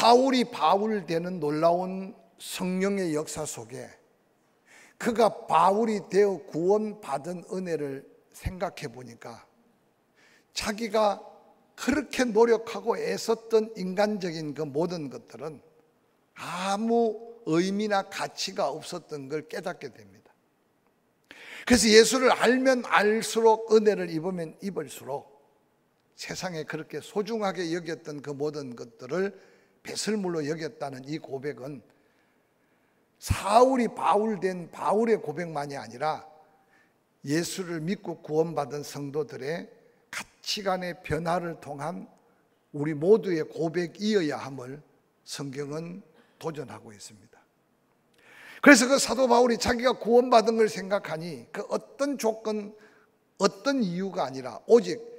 사울이 바울 되는 놀라운 성령의 역사 속에 그가 바울이 되어 구원받은 은혜를 생각해 보니까 자기가 그렇게 노력하고 애썼던 인간적인 그 모든 것들은 아무 의미나 가치가 없었던 걸 깨닫게 됩니다. 그래서 예수를 알면 알수록, 은혜를 입으면 입을수록 세상에 그렇게 소중하게 여겼던 그 모든 것들을 배설물로 여겼다는 이 고백은 사울이 바울 된 바울의 고백만이 아니라 예수를 믿고 구원받은 성도들의 가치관의 변화를 통한 우리 모두의 고백이어야 함을 성경은 도전하고 있습니다. 그래서 그 사도 바울이 자기가 구원받은 걸 생각하니 그 어떤 조건, 어떤 이유가 아니라 오직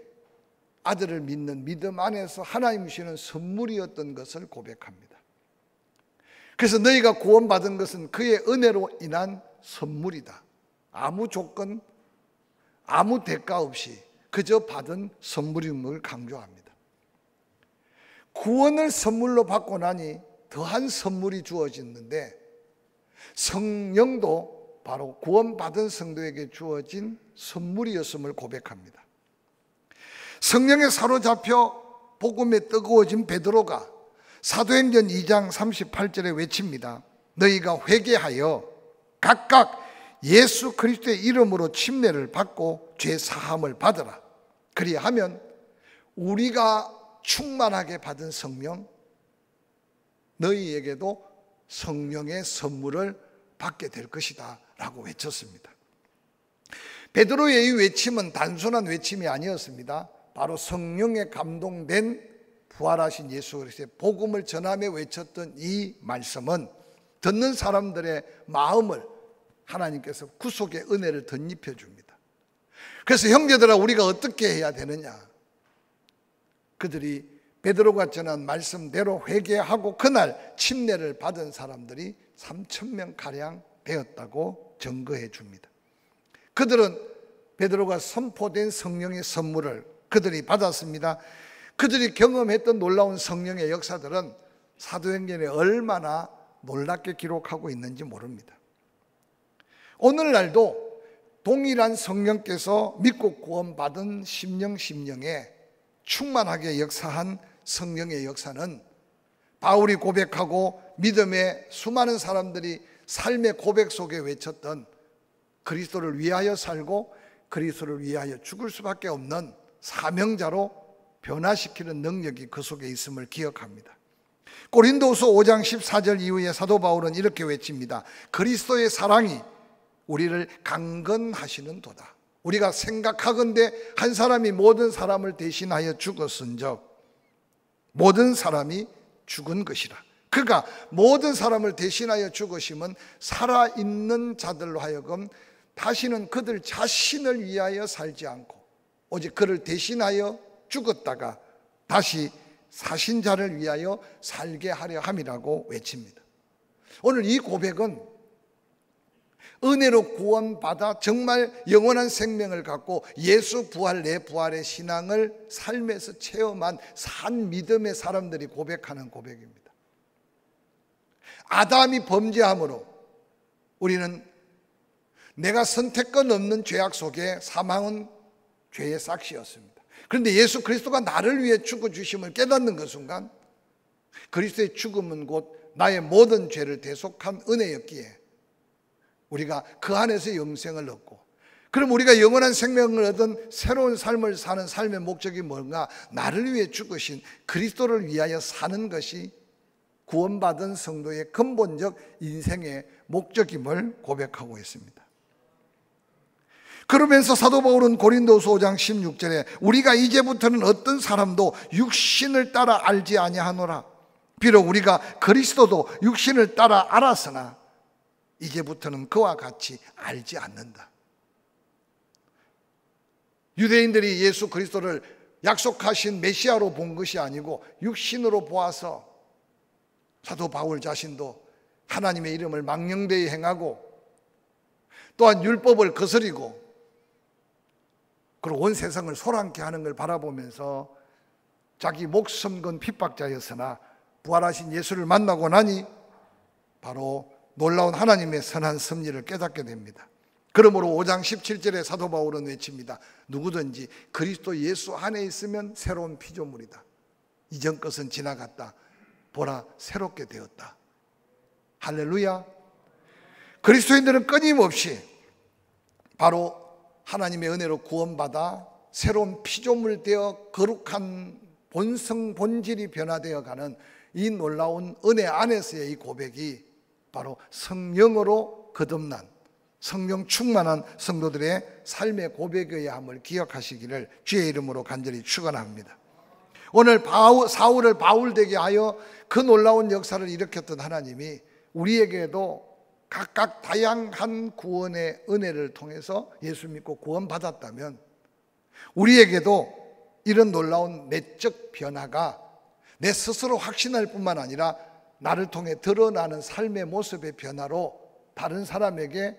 아들을 믿는 믿음 안에서 하나님 주시는 선물이었던 것을 고백합니다. 그래서 너희가 구원받은 것은 그의 은혜로 인한 선물이다. 아무 조건, 아무 대가 없이 그저 받은 선물임을 강조합니다. 구원을 선물로 받고 나니 더한 선물이 주어졌는데 성령도 바로 구원받은 성도에게 주어진 선물이었음을 고백합니다. 성령에 사로잡혀 복음에 뜨거워진 베드로가 사도행전 2장 38절에 외칩니다. 너희가 회개하여 각각 예수 그리스도의 이름으로 침례를 받고 죄 사함을 받으라. 그리하면 우리가 충만하게 받은 성령, 너희에게도 성령의 선물을 받게 될 것이다 라고 외쳤습니다. 베드로의 이 외침은 단순한 외침이 아니었습니다. 바로 성령에 감동된 부활하신 예수 그리스도의 복음을 전하며 외쳤던 이 말씀은 듣는 사람들의 마음을 하나님께서 구속의 은혜를 덧입혀 줍니다. 그래서 형제들아, 우리가 어떻게 해야 되느냐? 그들이 베드로가 전한 말씀대로 회개하고 그날 침례를 받은 사람들이 3,000명 가량 되었다고 증거해 줍니다. 그들은 베드로가 선포된 성령의 선물을 그들이 받았습니다. 그들이 경험했던 놀라운 성령의 역사들은 사도행전에 얼마나 놀랍게 기록하고 있는지 모릅니다. 오늘날도 동일한 성령께서 믿고 구원받은 심령에 충만하게 역사한 성령의 역사는 바울이 고백하고 믿음의 수많은 사람들이 삶의 고백 속에 외쳤던 그리스도를 위하여 살고 그리스도를 위하여 죽을 수밖에 없는 사명자로 변화시키는 능력이 그 속에 있음을 기억합니다. 고린도후서 5장 14절 이후에 사도 바울은 이렇게 외칩니다. 그리스도의 사랑이 우리를 강건하시는 도다. 우리가 생각하건대 한 사람이 모든 사람을 대신하여 죽었은즉 모든 사람이 죽은 것이라. 그가 모든 사람을 대신하여 죽으심은 살아있는 자들로 하여금 다시는 그들 자신을 위하여 살지 않고 오직 그를 대신하여 죽었다가 다시 사신 자를 위하여 살게 하려 함이라고 외칩니다. 오늘 이 고백은 은혜로 구원받아 정말 영원한 생명을 갖고 예수 부활, 내 부활의 신앙을 삶에서 체험한 산 믿음의 사람들이 고백하는 고백입니다. 아담이 범죄함으로 우리는 내가 선택권 없는 죄악 속에 사망은 죄의 삭시였습니다. 그런데 예수 그리스도가 나를 위해 죽어주심을 깨닫는 그 순간 그리스도의 죽음은 곧 나의 모든 죄를 대속한 은혜였기에 우리가 그 안에서 영생을 얻고, 그럼 우리가 영원한 생명을 얻은 새로운 삶을 사는 삶의 목적이 뭔가? 나를 위해 죽으신 그리스도를 위하여 사는 것이 구원받은 성도의 근본적 인생의 목적임을 고백하고 있습니다. 그러면서 사도 바울은 고린도후서 5장 16절에 우리가 이제부터는 어떤 사람도 육신을 따라 알지 아니하노라. 비록 우리가 그리스도도 육신을 따라 알았으나 이제부터는 그와 같이 알지 않는다. 유대인들이 예수 그리스도를 약속하신 메시아로 본 것이 아니고 육신으로 보아서 사도 바울 자신도 하나님의 이름을 망령되이 행하고 또한 율법을 거스리고 그리고 온 세상을 소란케 하는 걸 바라보면서 자기 목숨 건 핍박자였으나 부활하신 예수를 만나고 나니 바로 놀라운 하나님의 선한 섭리를 깨닫게 됩니다. 그러므로 5장 17절에 사도 바울은 외칩니다. 누구든지 그리스도 예수 안에 있으면 새로운 피조물이다. 이전 것은 지나갔다. 보라, 새롭게 되었다. 할렐루야. 그리스도인들은 끊임없이 바로 하나님의 은혜로 구원받아 새로운 피조물 되어 거룩한 본성 본질이 변화되어 가는 이 놀라운 은혜 안에서의 이 고백이 바로 성령으로 거듭난 성령 충만한 성도들의 삶의 고백이어야 함을 기억하시기를 주의 이름으로 간절히 축원합니다. 오늘 사울을 바울되게 하여 그 놀라운 역사를 일으켰던 하나님이 우리에게도 각각 다양한 구원의 은혜를 통해서 예수 믿고 구원받았다면 우리에게도 이런 놀라운 내적 변화가 내 스스로 확신할 뿐만 아니라 나를 통해 드러나는 삶의 모습의 변화로 다른 사람에게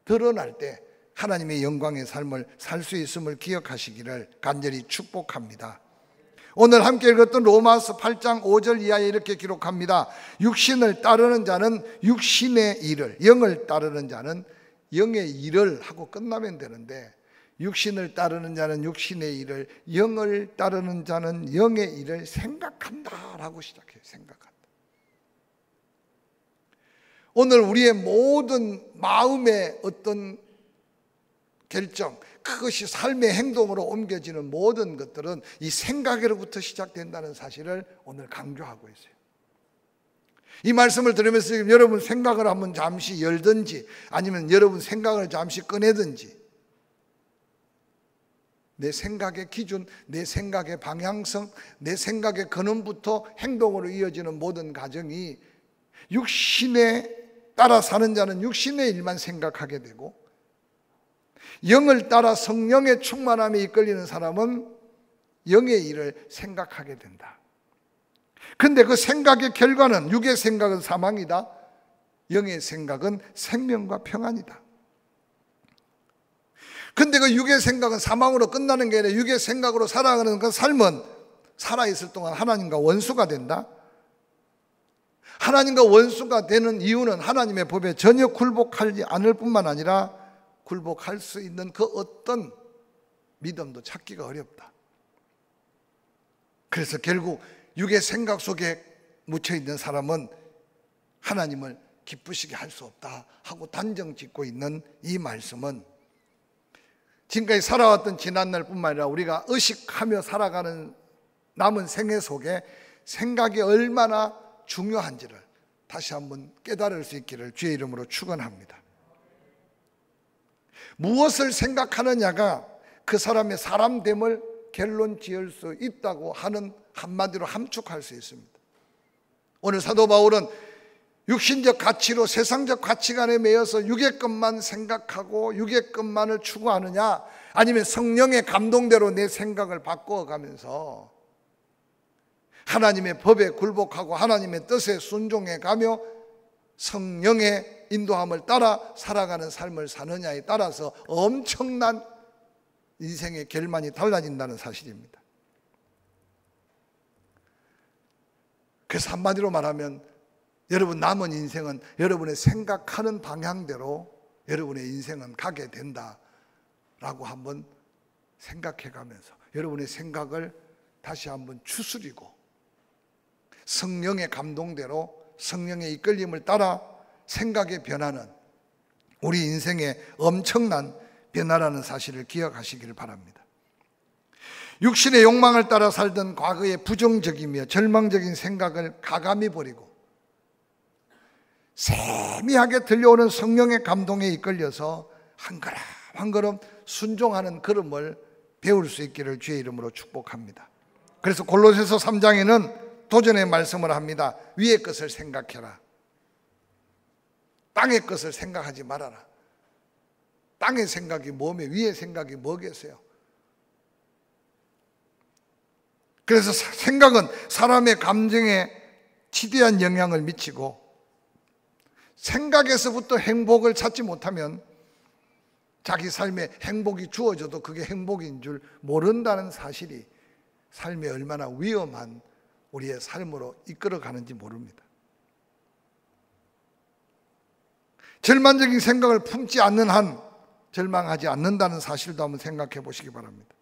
드러날 때 하나님의 영광의 삶을 살 수 있음을 기억하시기를 간절히 축복합니다. 오늘 함께 읽었던 로마서 8장 5절 이하에 이렇게 기록합니다. 육신을 따르는 자는 육신의 일을, 영을 따르는 자는 영의 일을 하고 끝나면 되는데 육신을 따르는 자는 육신의 일을, 영을 따르는 자는 영의 일을 생각한다라고 시작해요. 생각한다. 오늘 우리의 모든 마음의 어떤 결정, 그것이 삶의 행동으로 옮겨지는 모든 것들은 이 생각으로부터 시작된다는 사실을 오늘 강조하고 있어요. 이 말씀을 들으면서 여러분 생각을 한번 잠시 열든지 아니면 여러분 생각을 잠시 꺼내든지 내 생각의 기준, 내 생각의 방향성, 내 생각의 근원부터 행동으로 이어지는 모든 과정이 육신에 따라 사는 자는 육신의 일만 생각하게 되고 영을 따라 성령의 충만함에 이끌리는 사람은 영의 일을 생각하게 된다. 근데 그 생각의 결과는 육의 생각은 사망이다. 영의 생각은 생명과 평안이다. 근데 그 육의 생각은 사망으로 끝나는 게 아니라 육의 생각으로 살아가는 그 삶은 살아있을 동안 하나님과 원수가 된다. 하나님과 원수가 되는 이유는 하나님의 법에 전혀 굴복하지 않을 뿐만 아니라 굴복할 수 있는 그 어떤 믿음도 찾기가 어렵다. 그래서 결국 육의 생각 속에 묻혀있는 사람은 하나님을 기쁘시게 할 수 없다 하고 단정 짓고 있는 이 말씀은 지금까지 살아왔던 지난날 뿐만 아니라 우리가 의식하며 살아가는 남은 생애 속에 생각이 얼마나 중요한지를 다시 한번 깨달을 수 있기를 주의 이름으로 축원합니다. 무엇을 생각하느냐가 그 사람의 사람됨을 결론 지을 수 있다고 하는 한마디로 함축할 수 있습니다. 오늘 사도 바울은 육신적 가치로 세상적 가치관에 매여서 육의 것만 생각하고 육의 것만을 추구하느냐 아니면 성령의 감동대로 내 생각을 바꿔가면서 하나님의 법에 굴복하고 하나님의 뜻에 순종해 가며 성령의 인도함을 따라 살아가는 삶을 사느냐에 따라서 엄청난 인생의 결말이 달라진다는 사실입니다. 그래서 한마디로 말하면 여러분 남은 인생은 여러분의 생각하는 방향대로 여러분의 인생은 가게 된다라고 한번 생각해 가면서 여러분의 생각을 다시 한번 추스리고 성령의 감동대로 성령의 이끌림을 따라 생각의 변화는 우리 인생의 엄청난 변화라는 사실을 기억하시기를 바랍니다. 육신의 욕망을 따라 살던 과거의 부정적이며 절망적인 생각을 가감히 버리고 세미하게 들려오는 성령의 감동에 이끌려서 한 걸음 한 걸음 순종하는 걸음을 배울 수 있기를 주의 이름으로 축복합니다. 그래서 골로새서 3장에는 도전의 말씀을 합니다. 위의 것을 생각해라. 땅의 것을 생각하지 말아라. 땅의 생각이 뭐며 위의 생각이 뭐겠어요? 그래서 생각은 사람의 감정에 지대한 영향을 미치고 생각에서부터 행복을 찾지 못하면 자기 삶에 행복이 주어져도 그게 행복인 줄 모른다는 사실이 삶에 얼마나 위험한 우리의 삶으로 이끌어가는지 모릅니다. 절망적인 생각을 품지 않는 한 절망하지 않는다는 사실도 한번 생각해 보시기 바랍니다.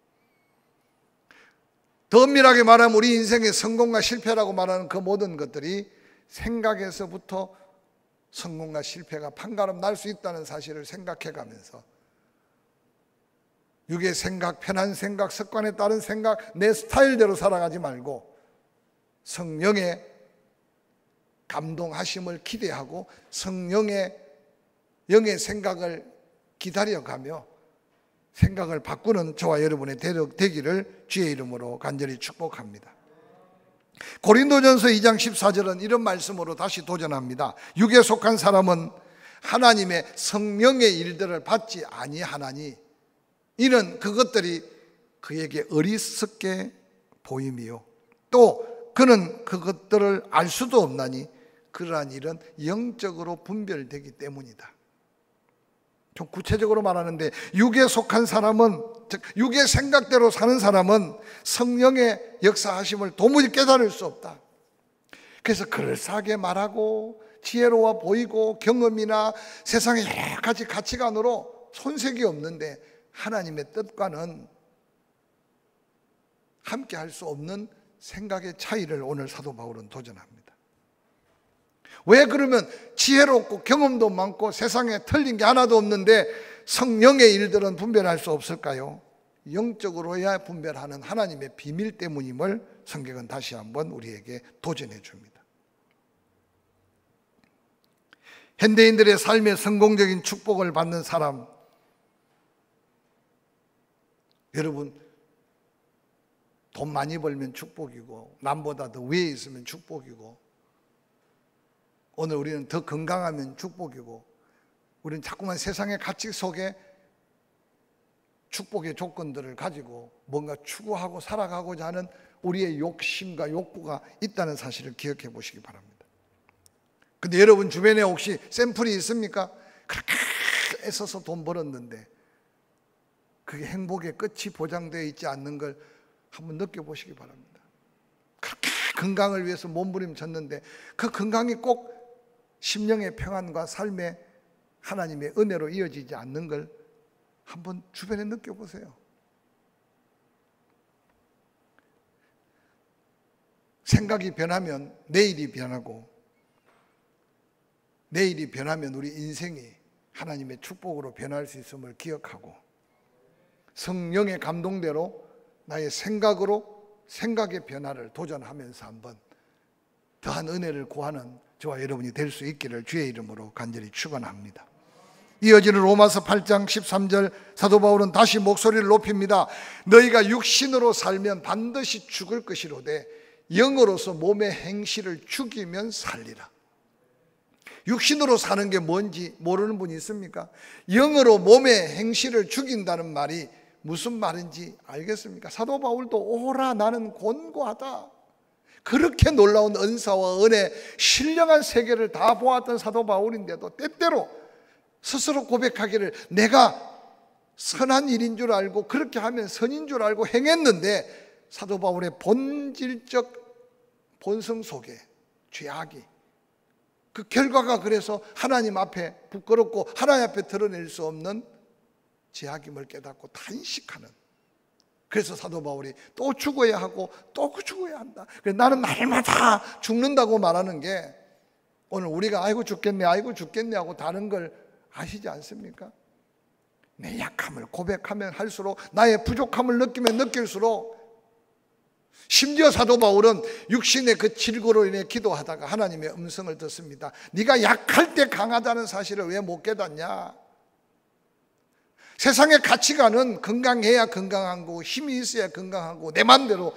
더 엄밀하게 말하면 우리 인생의 성공과 실패라고 말하는 그 모든 것들이 생각에서부터 성공과 실패가 판가름 날 수 있다는 사실을 생각해 가면서 육의 생각, 편한 생각, 습관에 따른 생각, 내 스타일대로 살아가지 말고 성령의 감동하심을 기대하고 성령의 영의 생각을 기다려가며 생각을 바꾸는 저와 여러분의 되기를 주의 이름으로 간절히 축복합니다. 고린도전서 2장 14절은 이런 말씀으로 다시 도전합니다. 육에 속한 사람은 하나님의 성령의 일들을 받지 아니하나니 이는 그것들이 그에게 어리석게 보임이요 또 그는 그것들을 알 수도 없나니 그러한 일은 영적으로 분별되기 때문이다. 좀 구체적으로 말하는데 육에 속한 사람은, 즉 육의 생각대로 사는 사람은 성령의 역사하심을 도무지 깨달을 수 없다. 그래서 그럴싸하게 말하고 지혜로워 보이고 경험이나 세상의 여러 가지 가치관으로 손색이 없는데 하나님의 뜻과는 함께 할 수 없는 생각의 차이를 오늘 사도 바울은 도전합니다. 왜 그러면 지혜롭고 경험도 많고 세상에 틀린 게 하나도 없는데 성령의 일들은 분별할 수 없을까요? 영적으로야 분별하는 하나님의 비밀 때문임을 성경은 다시 한번 우리에게 도전해 줍니다. 현대인들의 삶에 성공적인 축복을 받는 사람, 여러분 돈 많이 벌면 축복이고 남보다 더 위에 있으면 축복이고 오늘 우리는 더 건강하면 축복이고 우리는 자꾸만 세상의 가치 속에 축복의 조건들을 가지고 뭔가 추구하고 살아가고자 하는 우리의 욕심과 욕구가 있다는 사실을 기억해 보시기 바랍니다. 근데 여러분 주변에 혹시 샘플이 있습니까? 그렇게 애써서 돈 벌었는데 그게 행복의 끝이 보장되어 있지 않는 걸 한번 느껴보시기 바랍니다. 그렇게 건강을 위해서 몸부림쳤는데 그 건강이 꼭 심령의 평안과 삶의 하나님의 은혜로 이어지지 않는 걸 한번 주변에 느껴보세요. 생각이 변하면 내일이 변하고 내일이 변하면 우리 인생이 하나님의 축복으로 변할 수 있음을 기억하고 성령의 감동대로 나의 생각으로 생각의 변화를 도전하면서 한번 더한 은혜를 구하는 저와 여러분이 될 수 있기를 주의 이름으로 간절히 축원합니다. 이어지는 로마서 8장 13절 사도 바울은 다시 목소리를 높입니다. 너희가 육신으로 살면 반드시 죽을 것이로되 영으로서 몸의 행실을 죽이면 살리라. 육신으로 사는 게 뭔지 모르는 분이 있습니까? 영으로 몸의 행실을 죽인다는 말이 무슨 말인지 알겠습니까? 사도 바울도 오라 나는 곤고하다. 그렇게 놀라운 은사와 은혜, 신령한 세계를 다 보았던 사도 바울인데도 때때로 스스로 고백하기를 내가 선한 일인 줄 알고 그렇게 하면 선인 줄 알고 행했는데 사도 바울의 본질적 본성 속에 죄악이 그 결과가 그래서 하나님 앞에 부끄럽고 하나님 앞에 드러낼 수 없는 죄악임을 깨닫고 탄식하는, 그래서 사도 바울이 또 죽어야 하고 또 죽어야 한다. 그래서 나는 날마다 죽는다고 말하는 게 오늘 우리가 아이고 죽겠네 하고 다른 걸 아시지 않습니까? 내 약함을 고백하면 할수록 나의 부족함을 느끼면 느낄수록 심지어 사도 바울은 육신의 그 질고로 인해 기도하다가 하나님의 음성을 듣습니다. 네가 약할 때 강하다는 사실을 왜 못 깨닫냐? 세상의 가치관은 건강해야 건강한 거고 힘이 있어야 건강하고 내 마음대로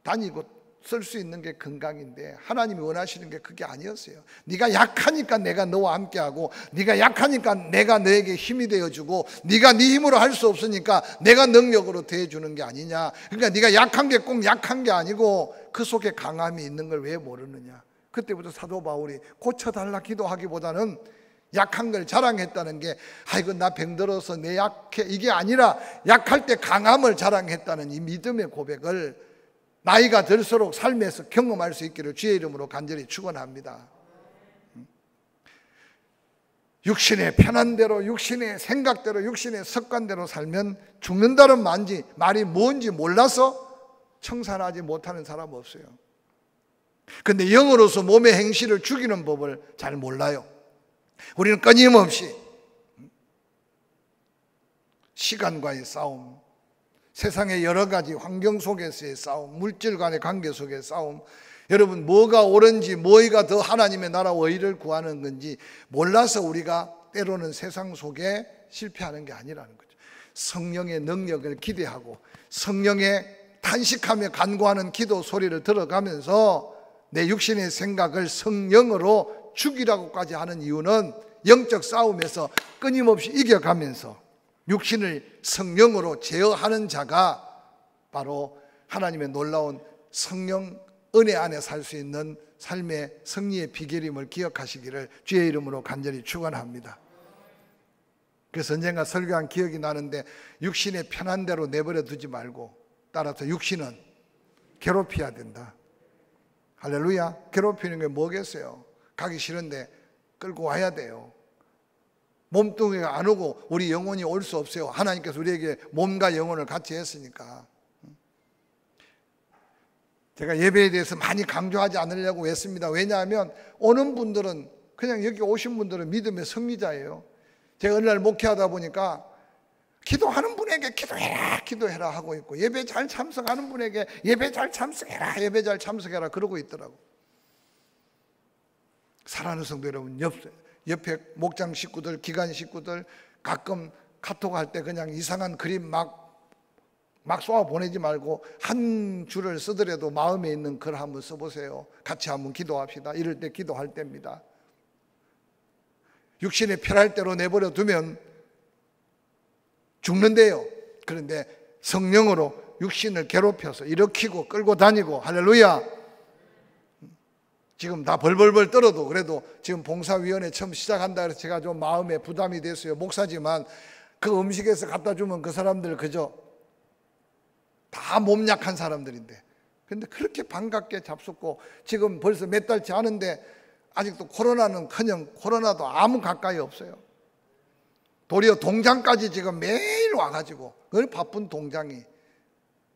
다니고 쓸 수 있는 게 건강인데 하나님이 원하시는 게 그게 아니었어요. 네가 약하니까 내가 너와 함께하고 네가 약하니까 내가 너에게 힘이 되어주고 네가 네 힘으로 할 수 없으니까 내가 능력으로 대해주는 게 아니냐. 그러니까 네가 약한 게 꼭 약한 게 아니고 그 속에 강함이 있는 걸 왜 모르느냐. 그때부터 사도 바울이 고쳐달라 기도하기보다는 약한 걸 자랑했다는 게 아이고 나 병들어서 내 약해 이게 아니라 약할 때 강함을 자랑했다는 이 믿음의 고백을 나이가 들수록 삶에서 경험할 수 있기를 주의 이름으로 간절히 축원합니다. 육신의 편한대로, 육신의 생각대로, 육신의 습관대로 살면 죽는다는 말이 뭔지 몰라서 청산하지 못하는 사람 없어요. 그런데 영으로서 몸의 행실을 죽이는 법을 잘 몰라요. 우리는 끊임없이 시간과의 싸움, 세상의 여러 가지 환경 속에서의 싸움, 물질 간의 관계 속의 싸움, 여러분 뭐가 옳은지, 뭐가 더 하나님의 나라와 의를 구하는 건지 몰라서 우리가 때로는 세상 속에 실패하는 게 아니라는 거죠. 성령의 능력을 기대하고 성령의 탄식하며 간구하는 기도 소리를 들어가면서 내 육신의 생각을 성령으로 죽이라고까지 하는 이유는 영적 싸움에서 끊임없이 이겨가면서 육신을 성령으로 제어하는 자가 바로 하나님의 놀라운 성령 은혜 안에 살 수 있는 삶의 승리의 비결임을 기억하시기를 주의 이름으로 간절히 축원합니다. 그래서 언젠가 설교한 기억이 나는데 육신의 편한 대로 내버려 두지 말고 따라서 육신은 괴롭혀야 된다. 할렐루야. 괴롭히는 게 뭐겠어요? 가기 싫은데 끌고 와야 돼요. 몸뚱이가 안 오고 우리 영혼이 올 수 없어요. 하나님께서 우리에게 몸과 영혼을 같이 했으니까. 제가 예배에 대해서 많이 강조하지 않으려고 했습니다. 왜냐하면 오는 분들은 그냥 여기 오신 분들은 믿음의 승리자예요. 제가 어느 날 목회하다 보니까 기도하는 분에게 기도해라 하고 있고, 예배 잘 참석하는 분에게 예배 잘 참석해라 그러고 있더라고. 사랑하는 성도 여러분, 옆에 목장 식구들, 기관 식구들 가끔 카톡 할 때 그냥 이상한 그림 막 쏘아 보내지 말고 한 줄을 쓰더라도 마음에 있는 글 한번 써보세요. 같이 한번 기도합시다. 이럴 때 기도할 때입니다. 육신의 편할 대로 내버려 두면 죽는데요. 그런데 성령으로 육신을 괴롭혀서 일으키고 끌고 다니고, 할렐루야. 지금 다 벌벌벌 떨어도 그래도 지금 봉사위원회 처음 시작한다 해서 제가 좀 마음에 부담이 됐어요. 목사지만 그 음식에서 갖다 주면 그 사람들 그저 다 몸 약한 사람들인데, 근데 그렇게 반갑게 잡숫고 지금 벌써 몇 달치 하는데 아직도 코로나는커녕 코로나도 아무 가까이 없어요. 도리어 동장까지 지금 매일 와가지고, 그 바쁜 동장이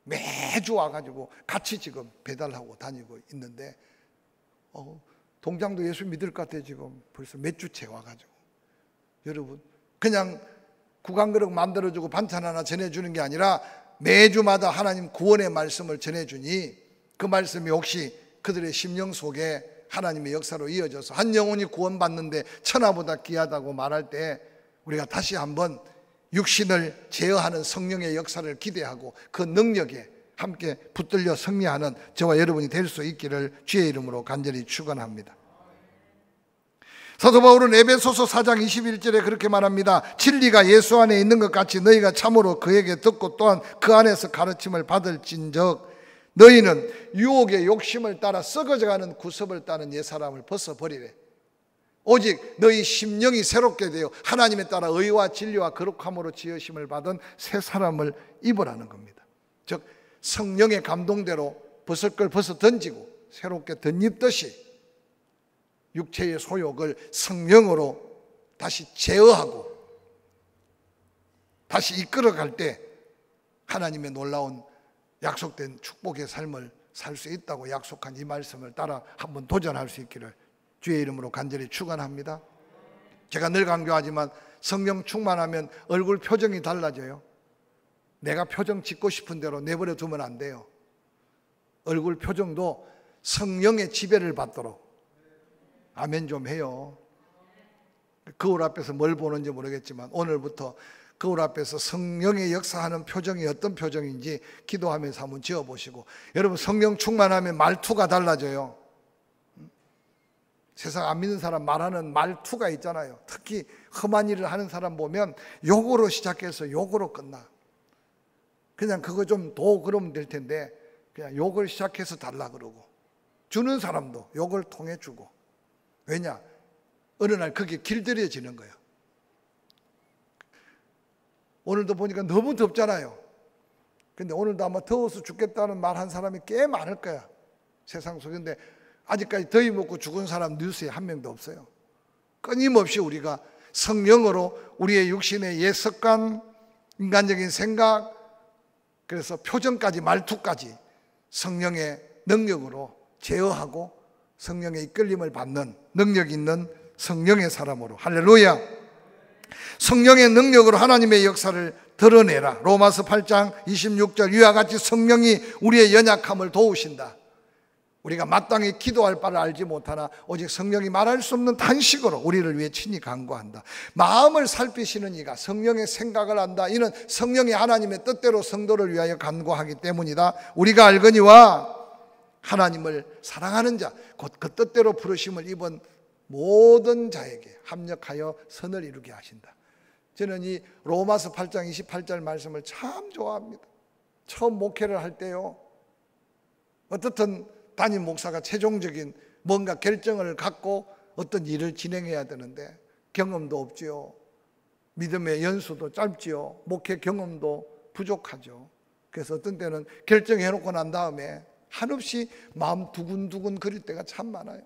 매주 와가지고 같이 지금 배달하고 다니고 있는데, 동장도 예수 믿을 것 같아요. 지금 벌써 몇 주째 와가지고. 여러분, 그냥 국왕그릇 만들어주고 반찬 하나 전해주는 게 아니라 매주마다 하나님 구원의 말씀을 전해주니 그 말씀이 혹시 그들의 심령 속에 하나님의 역사로 이어져서 한 영혼이 구원받는데 천하보다 귀하다고 말할 때 우리가 다시 한번 육신을 제어하는 성령의 역사를 기대하고 그 능력에 함께 붙들려 승리하는 저와 여러분이 될 수 있기를 주의 이름으로 간절히 축원합니다. 사도 바울은 에베소서 4장 21절에 그렇게 말합니다. 진리가 예수 안에 있는 것 같이 너희가 참으로 그에게 듣고 또한 그 안에서 가르침을 받을진적 너희는 유혹의 욕심을 따라 썩어져가는 구습을 따는 옛사람을 벗어버리래. 오직 너희 심령이 새롭게 되어 하나님에 따라 의와 진리와 거룩함으로 지으심을 받은 새 사람을 입으라는 겁니다. 즉 성령의 감동대로 벗을 걸 벗어 던지고 새롭게 덧입듯이 육체의 소욕을 성령으로 다시 제어하고 다시 이끌어갈 때 하나님의 놀라운 약속된 축복의 삶을 살 수 있다고 약속한 이 말씀을 따라 한번 도전할 수 있기를 주의 이름으로 간절히 축원합니다. 제가 늘 강조하지만 성령 충만하면 얼굴 표정이 달라져요. 내가 표정 짓고 싶은 대로 내버려 두면 안 돼요. 얼굴 표정도 성령의 지배를 받도록 아멘 좀 해요. 거울 앞에서 뭘 보는지 모르겠지만 오늘부터 거울 앞에서 성령의 역사하는 표정이 어떤 표정인지 기도하면서 한번 지어보시고, 여러분 성령 충만하면 말투가 달라져요. 세상 안 믿는 사람 말하는 말투가 있잖아요. 특히 험한 일을 하는 사람 보면 욕으로 시작해서 욕으로 끝나. 그냥 그거 좀 더 그러면 될 텐데 그냥 욕을 시작해서 달라 그러고, 주는 사람도 욕을 통해 주고. 왜냐? 어느 날 그게 길들여지는 거예요. 오늘도 보니까 너무 덥잖아요. 근데 오늘도 아마 더워서 죽겠다는 말 한 사람이 꽤 많을 거야, 세상 속에. 근데 아직까지 더위 먹고 죽은 사람 뉴스에 한 명도 없어요. 끊임없이 우리가 성령으로 우리의 육신의 옛 습관, 인간적인 생각, 그래서 표정까지, 말투까지 성령의 능력으로 제어하고 성령의 이끌림을 받는 능력 있는 성령의 사람으로, 할렐루야, 성령의 능력으로 하나님의 역사를 드러내라. 로마서 8장 26절, 이와 같이 성령이 우리의 연약함을 도우신다. 우리가 마땅히 기도할 바를 알지 못하나 오직 성령이 말할 수 없는 탄식으로 우리를 위해 친히 간구한다. 마음을 살피시는 이가 성령의 생각을 안다. 이는 성령이 하나님의 뜻대로 성도를 위하여 간구하기 때문이다. 우리가 알거니와 하나님을 사랑하는 자, 곧 그 뜻대로 부르심을 입은 모든 자에게 합력하여 선을 이루게 하신다. 저는 이 로마서 8장 28절 말씀을 참 좋아합니다. 처음 목회를 할 때요, 어떻든 담임 목사가 최종적인 뭔가 결정을 갖고 어떤 일을 진행해야 되는데 경험도 없지요. 믿음의 연수도 짧지요. 목회 경험도 부족하죠. 그래서 어떤 때는 결정해놓고 난 다음에 한없이 마음 두근두근 거릴 때가 참 많아요.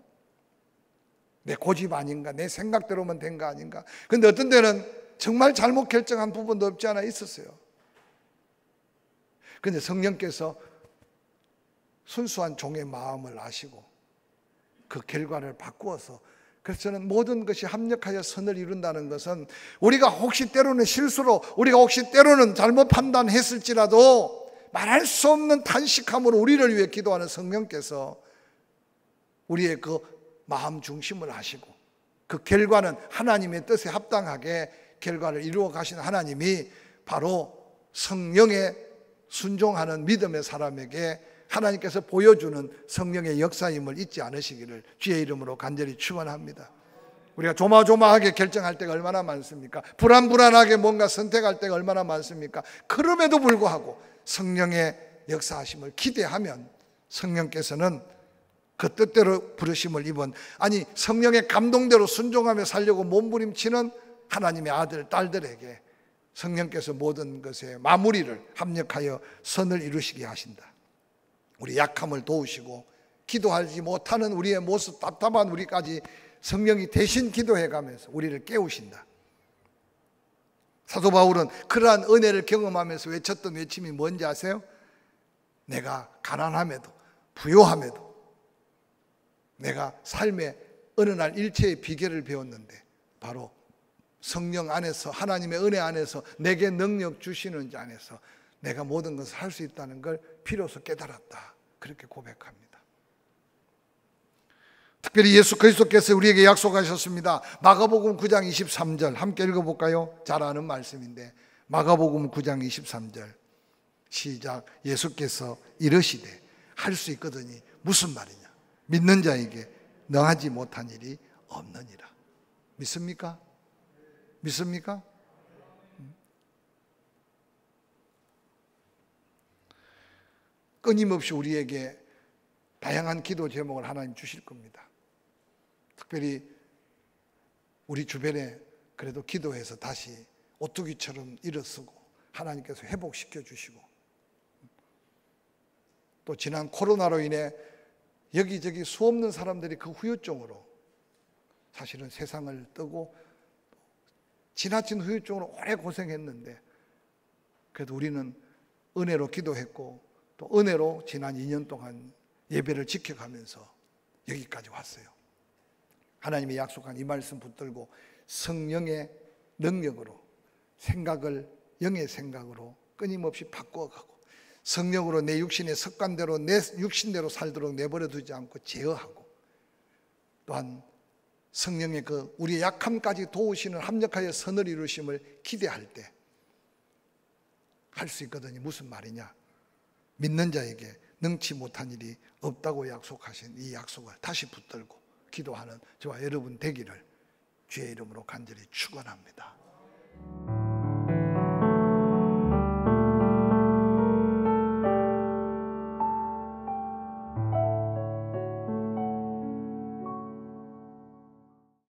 내 고집 아닌가, 내 생각대로만 된 거 아닌가. 근데 어떤 때는 정말 잘못 결정한 부분도 없지 않아 있었어요. 근데 성령께서 순수한 종의 마음을 아시고 그 결과를 바꾸어서, 그래서 저는 모든 것이 합력하여 선을 이룬다는 것은 우리가 혹시 때로는 실수로, 우리가 혹시 때로는 잘못 판단했을지라도 말할 수 없는 탄식함으로 우리를 위해 기도하는 성령께서 우리의 그 마음 중심을 아시고 그 결과는 하나님의 뜻에 합당하게 결과를 이루어 가시는 하나님이 바로 성령에 순종하는 믿음의 사람에게 하나님께서 보여주는 성령의 역사임을 잊지 않으시기를 주의 이름으로 간절히 축원합니다. 우리가 조마조마하게 결정할 때가 얼마나 많습니까? 불안불안하게 뭔가 선택할 때가 얼마나 많습니까? 그럼에도 불구하고 성령의 역사하심을 기대하면 성령께서는 그 뜻대로 부르심을 입은, 아니 성령의 감동대로 순종하며 살려고 몸부림치는 하나님의 아들, 딸들에게 성령께서 모든 것에 마무리를 합력하여 선을 이루시게 하신다. 우리 약함을 도우시고 기도하지 못하는 우리의 모습, 답답한 우리까지 성령이 대신 기도해가면서 우리를 깨우신다. 사도 바울은 그러한 은혜를 경험하면서 외쳤던 외침이 뭔지 아세요? 내가 가난함에도 부요함에도 내가 삶의 어느 날 일체의 비결을 배웠는데 바로 성령 안에서, 하나님의 은혜 안에서 내게 능력 주시는 자 안에서 내가 모든 것을 할 수 있다는 걸 비로소 깨달았다. 그렇게 고백합니다. 특별히 예수 그리스도께서 우리에게 약속하셨습니다. 마가복음 9장 23절 함께 읽어볼까요? 잘 아는 말씀인데 마가복음 9장 23절 시작. 예수께서 이르시되 할 수 있거든이 무슨 말이냐? 믿는 자에게 능하지 못한 일이 없느니라. 믿습니까? 믿습니까? 끊임없이 우리에게 다양한 기도 제목을 하나님 주실 겁니다. 특별히 우리 주변에 그래도 기도해서 다시 오뚜기처럼 일어서고 하나님께서 회복시켜 주시고, 또 지난 코로나로 인해 여기저기 수없는 사람들이 그 후유증으로 사실은 세상을 뜨고 지나친 후유증으로 오래 고생했는데 그래도 우리는 은혜로 기도했고 또 은혜로 지난 2년 동안 예배를 지켜가면서 여기까지 왔어요. 하나님이 약속한 이 말씀 붙들고 성령의 능력으로 생각을 영의 생각으로 끊임없이 바꾸어가고 성령으로 내 육신의 습관대로 내 육신대로 살도록 내버려 두지 않고 제어하고, 또한 성령의 그 우리의 약함까지 도우시는 합력하여 선을 이루심을 기대할 때 할 수 있거든요. 무슨 말이냐? 믿는 자에게 능치 못한 일이 없다고 약속하신 이 약속을 다시 붙들고 기도하는 저와 여러분 되기를 주의 이름으로 간절히 축원합니다.